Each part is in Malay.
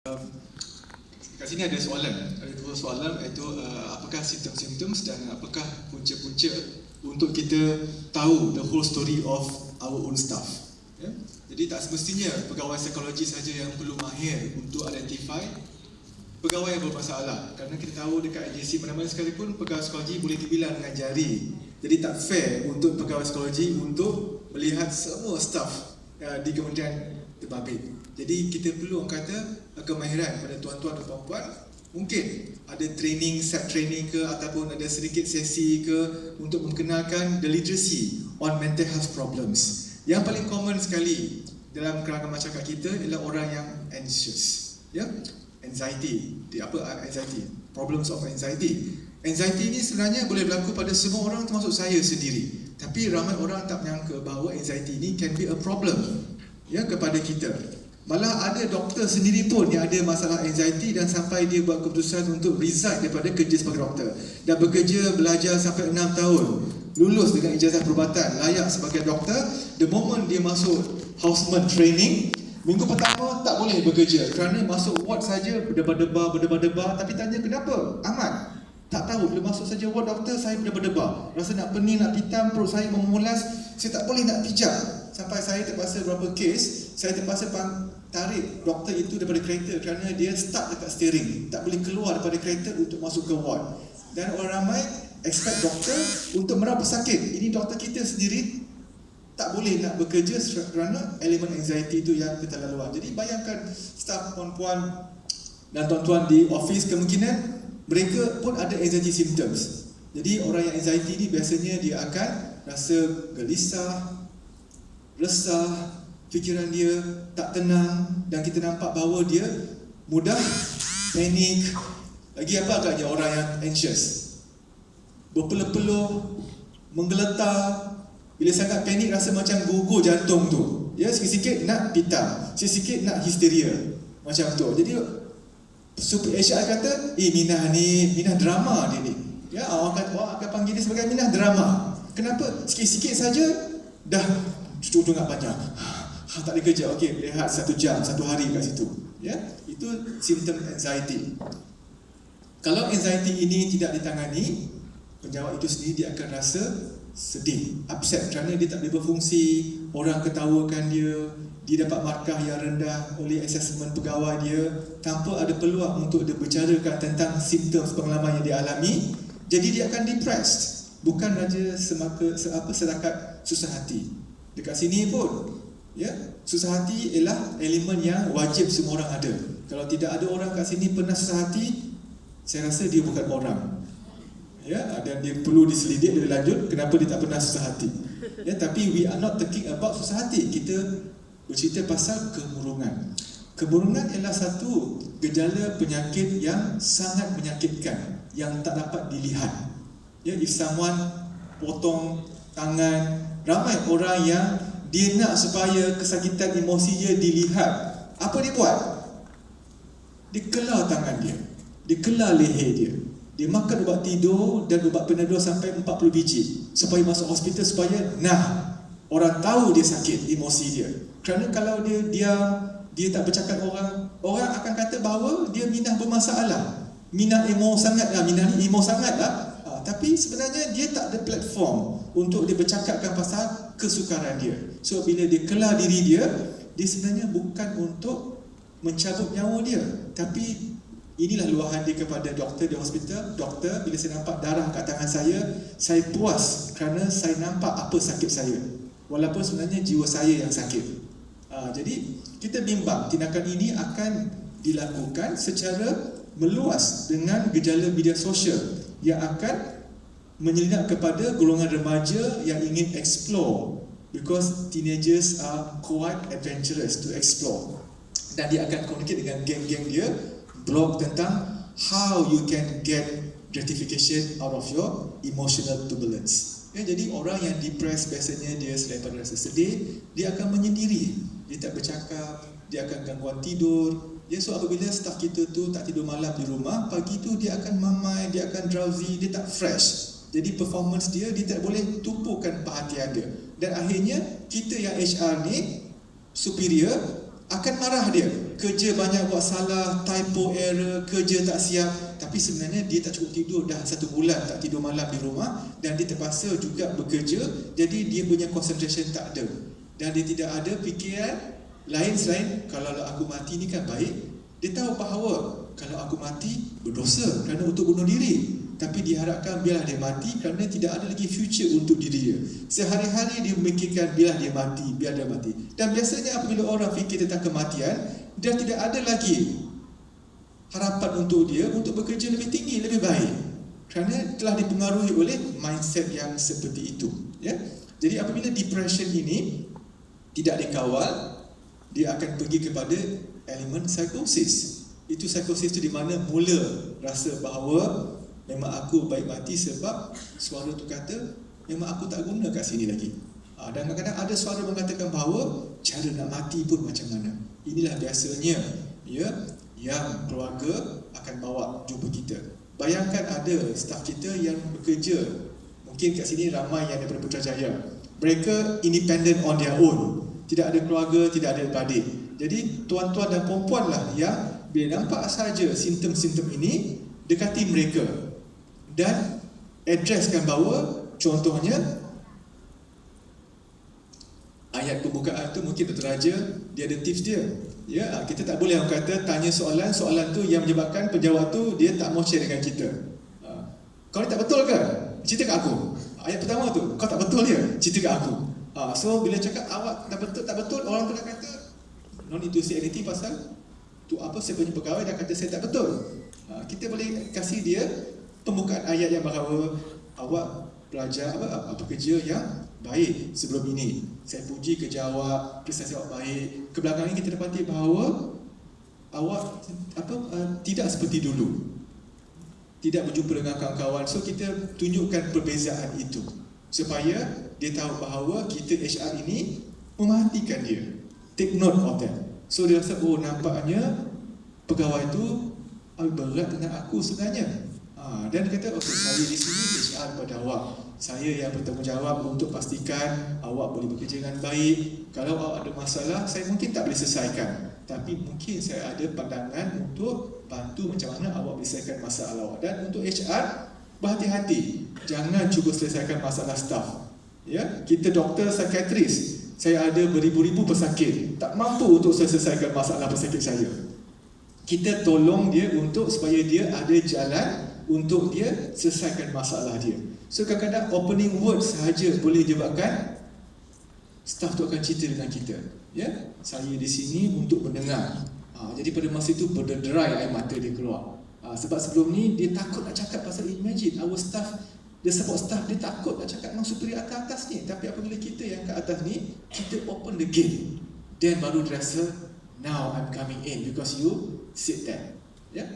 Kat sini ada soalan, ada dua soalan, iaitu apakah simptom-simptom dan apakah punca-punca untuk kita tahu the whole story of our own staff. Ya? Jadi tak semestinya pegawai psikologi saja yang perlu mahir untuk identify pegawai yang bermasalah, kerana kita tahu dekat agensi mana-mana sekalipun pegawai psikologi boleh dibilang dengan jari. Jadi tak fair untuk pegawai psikologi untuk melihat semua staff di kementerian terbabit. Jadi kita perlu orang kata kemahiran pada tuan-tuan dan puan-puan. Mungkin ada training, set training ke, ataupun ada sedikit sesi ke untuk memkenalkan the literacy on mental health problems. Yang paling common sekali dalam kalangan masyarakat kita ialah orang yang anxious, ya, anxiety. Apa anxiety? Problems of anxiety. Anxiety ni sebenarnya boleh berlaku pada semua orang, termasuk saya sendiri. Tapi ramai orang tak menyangka bahawa anxiety ni can be a problem, ya, kepada kita. Malah ada doktor sendiri pun yang ada masalah anxiety dan sampai dia buat keputusan untuk resign daripada kerja sebagai doktor. Dan bekerja, belajar sampai 6 tahun. Lulus dengan ijazah perubatan, layak sebagai doktor. The moment dia masuk houseman training, minggu pertama tak boleh bekerja kerana masuk ward saja berdebar-debar. Tapi tanya kenapa? Ahmad tak tahu, bila masuk saja ward doktor saya berdebar-debar. Rasa nak pening, nak pitam, perut saya memulas, saya tak boleh nak pijak. Sampai saya terpaksa beberapa kes, saya terpaksa tarik doktor itu daripada kereta kerana dia stuck dekat steering, tak boleh keluar daripada kereta untuk masuk ke ward. Dan orang ramai expect doktor untuk merawat pesakit. Ini doktor kita sendiri tak boleh nak bekerja kerana elemen anxiety itu yang keterlaluan. Jadi bayangkan staf puan-puan dan tuan-tuan di office, kemungkinan mereka pun ada anxiety symptoms. Jadi orang yang anxiety ni biasanya dia akan rasa gelisah, resah, fikiran dia tak tenang, dan kita nampak bahawa dia mudah panik. Lagi apa agaknya orang yang anxious? Berpeluh-peluh, menggeletar. Bila sangat panik rasa macam gugur jantung tu. Ya, sikit-sikit nak pitam, sikit-sikit nak histeria. Macam tu. Jadi super HR kata, Minah drama dia ni. Ya, orang akan panggil dia sebagai Minah drama. Kenapa? Sikit-sikit saja dah cucuk nak banyak. Tak ada kerja. Okey, rehat 1 jam, 1 hari kat situ. Ya, itu simptom anxiety. Kalau anxiety ini tidak ditangani, penjawat itu sendiri dia akan rasa sedih, upset kerana dia tak boleh berfungsi, orang ketawakan dia dapat markah yang rendah oleh assessment pegawai dia tanpa ada peluang untuk dia bicarakan tentang simptom pengalaman yang dia alami. Jadi dia akan depressed, bukan saja setakat susah hati. Dekat sini pun, ya, susah hati ialah elemen yang wajib semua orang ada. Kalau tidak ada orang kat sini pernah susah hati, saya rasa dia bukan orang. Ya, dan dia perlu diselidik lebih lanjut kenapa dia tak pernah susah hati. Ya, tapi we are not talking about susah hati. Kita bercerita pasal kemurungan. Kemurungan ialah satu gejala penyakit yang sangat menyakitkan, yang tak dapat dilihat. Ya, if someone potong tangan, ramai orang yang dia nak supaya kesakitan emosi dia dilihat. Apa dia buat? Dia kelar tangan dia, dia kelar leher dia, dia makan ubat tidur dan ubat Panadol sampai 40 biji supaya masuk hospital, supaya orang tahu dia sakit emosi dia. Kerana kalau dia diam, dia tak bercakap orang akan kata bahawa dia Minah bermasalah, Minah emo sangat lah, Minah ni emo sangat lah. Tapi sebenarnya dia tak ada platform untuk dia bercakapkan pasal kesukaran dia. So bila dia kelar diri dia sebenarnya bukan untuk mencabut nyawa dia, tapi inilah luahan dia kepada doktor di hospital. Doktor, bila saya nampak darah kat tangan saya puas kerana saya nampak apa sakit saya, walaupun sebenarnya jiwa saya yang sakit. Jadi kita bimbang tindakan ini akan dilakukan secara meluas dengan gejala media sosial yang akan menyelinap kepada golongan remaja yang ingin explore, because teenagers are quite adventurous to explore. Dan dia akan communicate dengan geng-geng dia, blog tentang how you can get gratification out of your emotional turbulence. Ya, jadi orang yang depressed biasanya dia selain pada rasa sedih, dia akan menyendiri, dia tak bercakap, dia akan gangguan tidur. Ya, so apabila staff kita tu tak tidur malam di rumah, pagi tu dia akan mamai, dia akan drowsy, dia tak fresh. Jadi performance dia tak boleh tumpukan perhatian dia. Dan akhirnya kita yang HR ni superior akan marah dia kerja banyak buat salah, typo error, kerja tak siap, tapi sebenarnya dia tak cukup tidur, dah 1 bulan tak tidur malam di rumah, dan dia terpaksa juga bekerja, jadi dia punya concentration tak ada, dan dia tidak ada fikiran lain selain kalau aku mati ni kan baik. Dia tahu bahawa kalau aku mati berdosa kerana untuk bunuh diri, tapi diharapkan biarlah dia mati kerana tidak ada lagi future untuk diri dia. Sehari-hari dia memikirkan biarlah dia mati, biar dia mati. Dan biasanya apabila orang fikir tentang kematian, dia tidak ada lagi harapan untuk dia untuk bekerja lebih tinggi, lebih baik, kerana telah dipengaruhi oleh mindset yang seperti itu, ya. Jadi apabila depression ini tidak dikawal, dia akan pergi kepada elemen psikosis. Itu psikosis itu di mana mula rasa bahawa memang aku baik mati sebab suara tu kata memang aku tak guna kat sini lagi. Dan kadang-kadang ada suara mengatakan bahawa cara nak mati pun macam mana. Inilah biasanya, ya, yang keluarga akan bawa jumpa kita. Bayangkan ada staf kita yang bekerja, mungkin kat sini ramai yang daripada Putrajaya. Mereka independent on their own, tidak ada keluarga, tidak ada adik. Jadi tuan-tuan dan puan-puan lah yang bila nampak saja simptom-simptom ini, dekati mereka dan addresskan bahawa contohnya ayat pembukaan tu mungkin Dr. Raja dia ada tips dia. Ya, kita tak boleh orang kata tanya soalan tu yang menyebabkan penjawab tu dia tak mau share dengan kita. Kau ni tak betul ke? Cerita kat aku. Ayat pertama tu, kau tak betul dia, cerita kat aku. So bila cakap awak tak betul, orang tu dah kata no need to say anything pasal tu apa, saya punya pegawai dah kata saya tak betul. Kita boleh kasih dia pembukaan ayat yang bahawa awak belajar apa kerja yang baik sebelum ini. Saya puji kerja awak, prestasi awak baik. Kebelakangan ini kita dapati bahawa awak tidak seperti dulu, tidak berjumpa dengan kawan-kawan. So kita tunjukkan perbezaan itu supaya dia tahu bahawa kita HR ini memerhatikan dia. Take note of that. So dia rasa, oh nampaknya pegawai itu berat dengan aku sebenarnya. Dan dia kata, okay, saya di sini HR kepada awak. Saya yang bertanggungjawab untuk pastikan awak boleh bekerja dengan baik. Kalau awak ada masalah, saya mungkin tak boleh selesaikan, tapi mungkin saya ada pandangan untuk bantu macam mana awak boleh selesaikan masalah awak. Dan untuk HR, berhati-hati, jangan cuba selesaikan masalah staff. Ya, kita doktor psikiatris, saya ada beribu-ribu pesakit, tak mampu untuk selesaikan masalah pesakit saya. Kita tolong dia untuk supaya dia ada jalan untuk dia selesaikan masalah dia. So kadang-kadang opening word sahaja boleh menyebabkan staff tu akan cerita dengan kita. Ya, saya di sini untuk mendengar. Jadi pada masa itu berderai air mata dia keluar. Sebab sebelum ni dia takut nak cakap pasal, imagine our staff, dia support staff, dia takut nak cakap dengan superior atas ni. Tapi apabila kita yang kat atas ni, kita open the gate, then baru dia rasa, now I'm coming in because you sit there. Ya.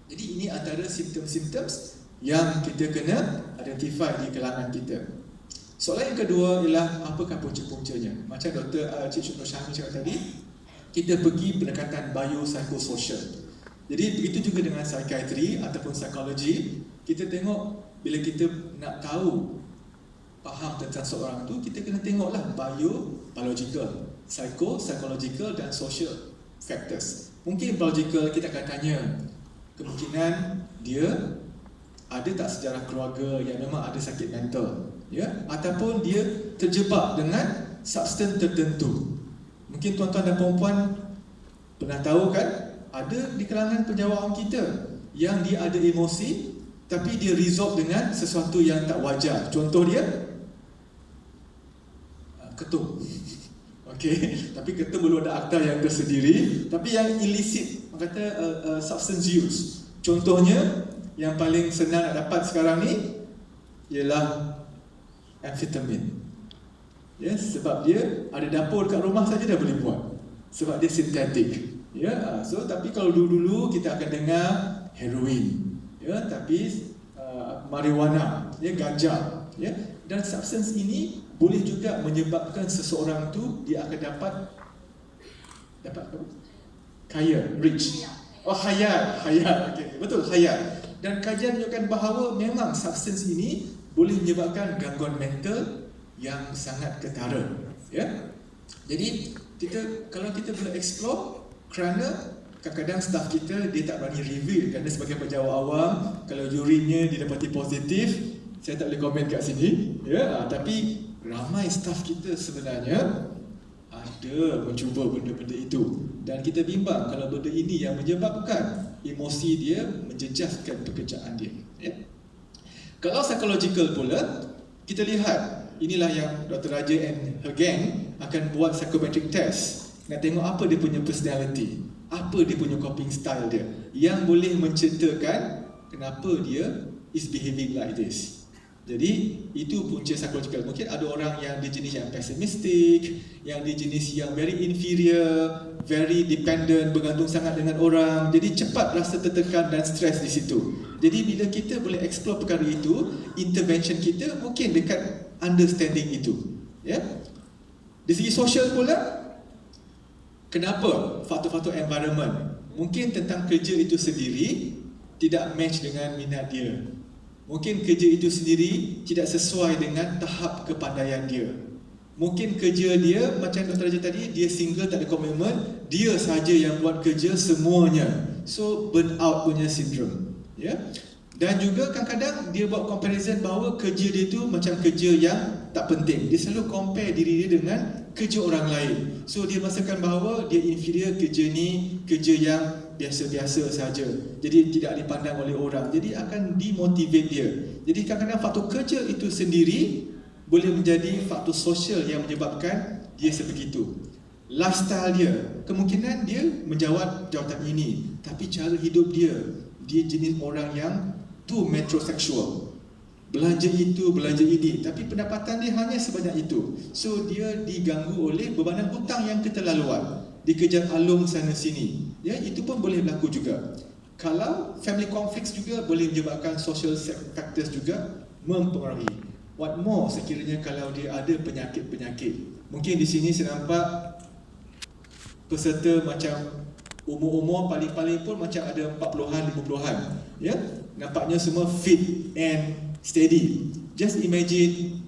Jadi ini antara simptom-simptom yang kita kena identify di kalangan kita. Soalan yang kedua ialah apakah punca-puncanya? Macam Dr. Cik Nur Syahmi cakap tadi, kita pergi pendekatan biopsychosocial. Jadi begitu juga dengan psikiatri ataupun psikologi. Kita tengok bila kita nak tahu faham tentang seorang tu, kita kena tengoklah biological, psychological dan social factors. Mungkin biological kita akan tanya kemungkinan dia ada tak sejarah keluarga yang memang ada sakit mental, ya, ataupun dia terjebak dengan substance tertentu. Mungkin tuan-tuan dan puan-puan pernah tahu kan, ada di kalangan penjawat kita yang dia ada emosi tapi dia resolve dengan sesuatu yang tak wajar. Contoh dia ketum. Okey, tapi ketum belum ada akta yang tersendiri, tapi yang illicit, kata substance use. Contohnya yang paling senang nak dapat sekarang ni ialah amfetamin. Ya, sebab dia ada dapur kat rumah saja dah boleh buat. Sebab dia sintetik. Ya, so tapi kalau dulu-dulu kita akan dengar heroin, ya, tapi marijuana, ya, ganja, ya, dan substance ini boleh juga menyebabkan seseorang tu dia akan dapat apa? Kaya, rich. Oh, hayat, okey, betul, hayat. Dan kajian menunjukkan bahawa memang substance ini boleh menyebabkan gangguan mental yang sangat ketara. Ya, jadi kalau kita boleh explore Kerana kadang-kadang staff kita dia tak berani reveal, kerana sebagai pejabat awam, kalau urinnya didapati positif, saya tak boleh komen kat sini, ya. Tapi ramai staff kita sebenarnya ada mencuba benda-benda itu, dan kita bimbang kalau benda ini yang menyebabkan emosi dia menjejaskan pekerjaan dia, ya. Kalau psychological pula, kita lihat inilah yang Dr. Raja and her gang akan buat psychometric test, nak tengok apa dia punya personality, apa dia punya coping style dia, yang boleh menceritakan kenapa dia is behaving like this. Jadi itu punca psychological. Mungkin ada orang yang dia jenis yang pessimistic, yang dia jenis yang very inferior, very dependent, bergantung sangat dengan orang. Jadi cepat rasa tertekan dan stres di situ. Jadi bila kita boleh explore perkara itu, intervention kita mungkin dekat understanding itu, ya. Di segi sosial pula, kenapa faktor-faktor environment? Mungkin tentang kerja itu sendiri tidak match dengan minat dia. Mungkin kerja itu sendiri tidak sesuai dengan tahap kepandaian dia. Mungkin kerja dia, macam Dr. Raja tadi, dia single, tak ada komitmen, dia saja yang buat kerja semuanya. So burn out punya syndrome, ya. Dan juga kadang-kadang dia buat comparison bahawa kerja dia tu macam kerja yang tak penting. Dia selalu compare diri dia dengan kerja orang lain. So dia merasakan bahawa dia inferior, kerja ni kerja yang biasa-biasa saja. Jadi tidak dipandang oleh orang. Jadi akan demotivate dia. Jadi kadang-kadang faktor kerja itu sendiri boleh menjadi faktor sosial yang menyebabkan dia sebegitu. Lifestyle dia, kemungkinan dia menjawat jawatan ini, tapi cara hidup dia, dia jenis orang yang tu metrosexual. Belanja itu, belanja ini, tapi pendapatan dia hanya sebanyak itu. So dia diganggu oleh bebanan hutang yang keterlaluan, dikejar alung sana sini. Ya, itu pun boleh berlaku juga. Kalau family conflicts juga boleh menyebabkan social factors juga mempengaruhi. What more sekiranya kalau dia ada penyakit-penyakit. Mungkin di sini saya nampak peserta macam umur-umur paling-paling pun macam ada 40-an, 50-an, ya. Nampaknya semua fit and steady. Just imagine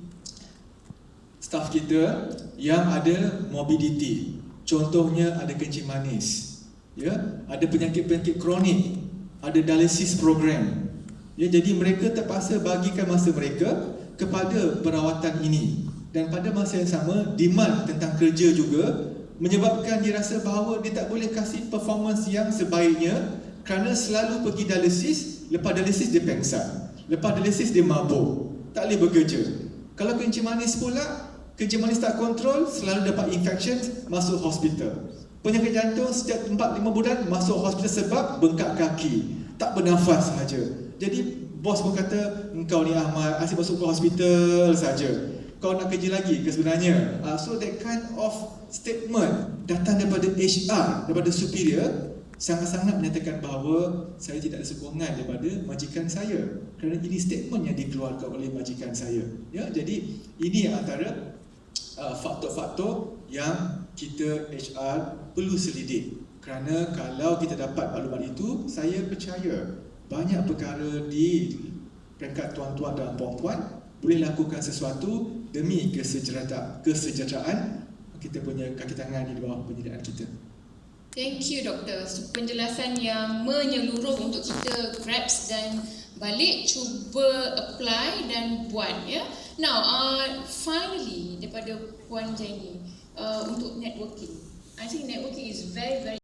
staff kita yang ada morbidity. Contohnya ada kencing manis, ya, ada penyakit-penyakit kronik, ada dialysis program. Ya, jadi mereka terpaksa bagikan masa mereka kepada perawatan ini, dan pada masa yang sama demand tentang kerja juga menyebabkan dia rasa bahawa dia tak boleh kasih performance yang sebaiknya kerana selalu pergi dialisis, lepas dialisis dia pengsan, lepas dialisis dia mabuk, tak boleh bekerja. Kalau kencing manis pula, kencing manis tak kontrol, selalu dapat infection, masuk hospital. Penyakit jantung setiap 4-5 bulan masuk hospital sebab bengkak kaki, tak bernafas sahaja. Jadi bos pun kata, engkau ni Ahmad, asyik masuk ke hospital saja, kau nak kerja lagi ke sebenarnya? So that kind of statement datang daripada HR, daripada superior, sangat-sangat menyatakan bahawa saya tidak ada sokongan daripada majikan saya, kerana ini statement yang dikeluarkan oleh majikan saya. Ya, jadi ini antara faktor-faktor yang kita HR perlu selidik. Kerana kalau kita dapat maklumat itu, saya percaya banyak perkara di peringkat tuan-tuan dan puan-puan boleh lakukan sesuatu demi kesejahteraan kita punya kaki tangan di bawah penyediaan kita. Thank you doktor, penjelasan yang menyeluruh untuk kita grasp dan balik cuba apply dan buat, ya. Now finally daripada Puan Jenny, untuk networking, I think networking is very